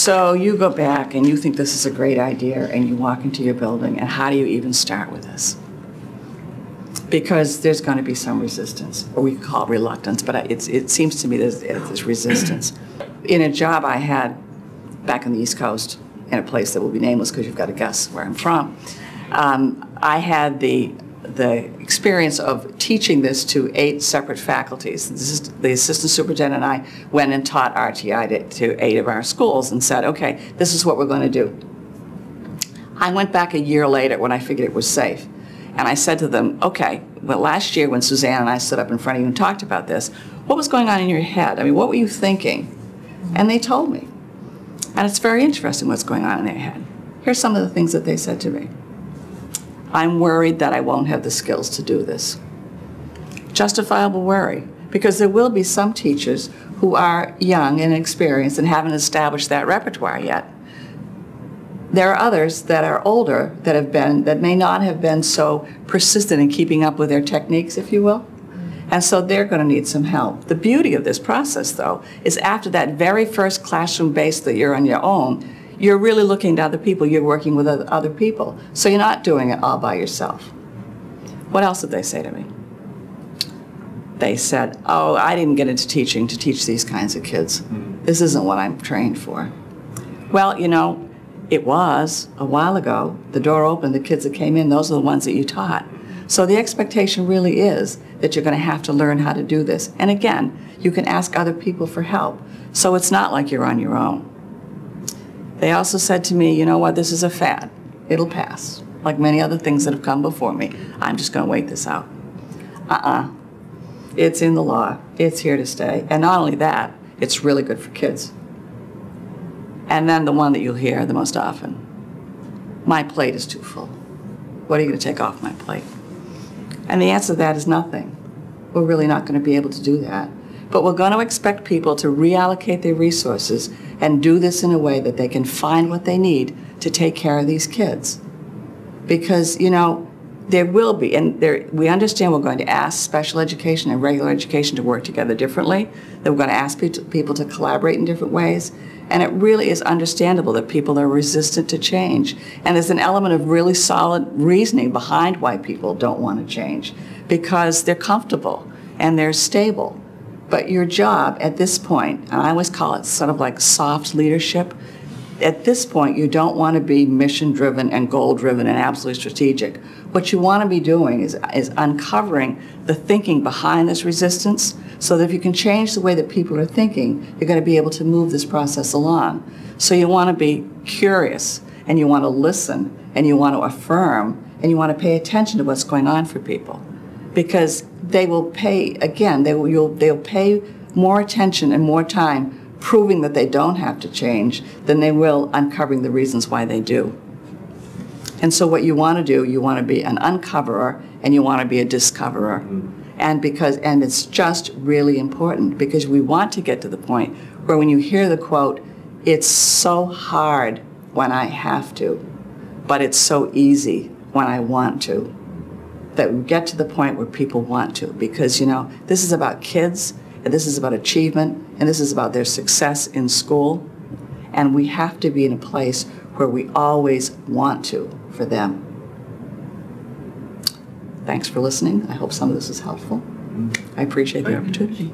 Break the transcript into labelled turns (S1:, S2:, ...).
S1: So you go back and you think this is a great idea and you walk into your building, and how do you even start with this? Because there's going to be some resistance, or we call it reluctance, but it seems to me there's resistance. In a job I had back on the East Coast, in a place that will be nameless because you've got to guess where I'm from, I had the experience of teaching this to 8 separate faculties. The assistant superintendent and I went and taught RTI to 8 of our schools and said, okay, this is what we're going to do. I went back a year later when I figured it was safe, and I said to them, okay, well, last year when Suzanne and I stood up in front of you and talked about this, what was going on in your head? I mean, what were you thinking? And they told me. And it's very interesting what's going on in their head. Here's some of the things that they said to me. I'm worried that I won't have the skills to do this. Justifiable worry, because there will be some teachers who are young and inexperienced and haven't established that repertoire yet. There are others that are older that may not have been so persistent in keeping up with their techniques, if you will. And so they're going to need some help. The beauty of this process, though, is after that very first classroom base that you're on your own, you're really looking to other people. You're working with other people. So you're not doing it all by yourself. What else did they say to me? They said, oh, I didn't get into teaching to teach these kinds of kids. This isn't what I'm trained for. Well, you know, it was a while ago. The door opened, the kids that came in, those are the ones that you taught. So the expectation really is that you're going to have to learn how to do this. And again, you can ask other people for help. So it's not like you're on your own. They also said to me, you know what, this is a fad. It'll pass. Like many other things that have come before me. I'm just going to wait this out. It's in the law. It's here to stay. And not only that, it's really good for kids. And then the one that you'll hear the most often, my plate is too full. What are you going to take off my plate? And the answer to that is nothing. We're really not going to be able to do that. But we're going to expect people to reallocate their resources and do this in a way that they can find what they need to take care of these kids. Because, you know, there will be, and we understand we're going to ask special education and regular education to work together differently, that we're going to ask people to collaborate in different ways. And it really is understandable that people are resistant to change. And there's an element of really solid reasoning behind why people don't want to change, because they're comfortable and they're stable. But your job at this point, and I always call it sort of like soft leadership, at this point you don't want to be mission-driven and goal-driven and absolutely strategic. What you want to be doing is uncovering the thinking behind this resistance, so that if you can change the way that people are thinking, you're going to be able to move this process along. So you want to be curious, and you want to listen, and you want to affirm, and you want to pay attention to what's going on for people. Because they will pay, again, they'll pay more attention and more time proving that they don't have to change than they will uncovering the reasons why they do. And so what you want to do, you want to be an uncoverer and you want to be a discoverer. And it's just really important, because we want to get to the point where when you hear the quote, it's so hard when I have to, but it's so easy when I want to, that we get to the point where people want to. Because, you know, this is about kids, and this is about achievement, and this is about their success in school. And we have to be in a place where we always want to for them. Thanks for listening. I hope some of this is helpful. I appreciate the opportunity.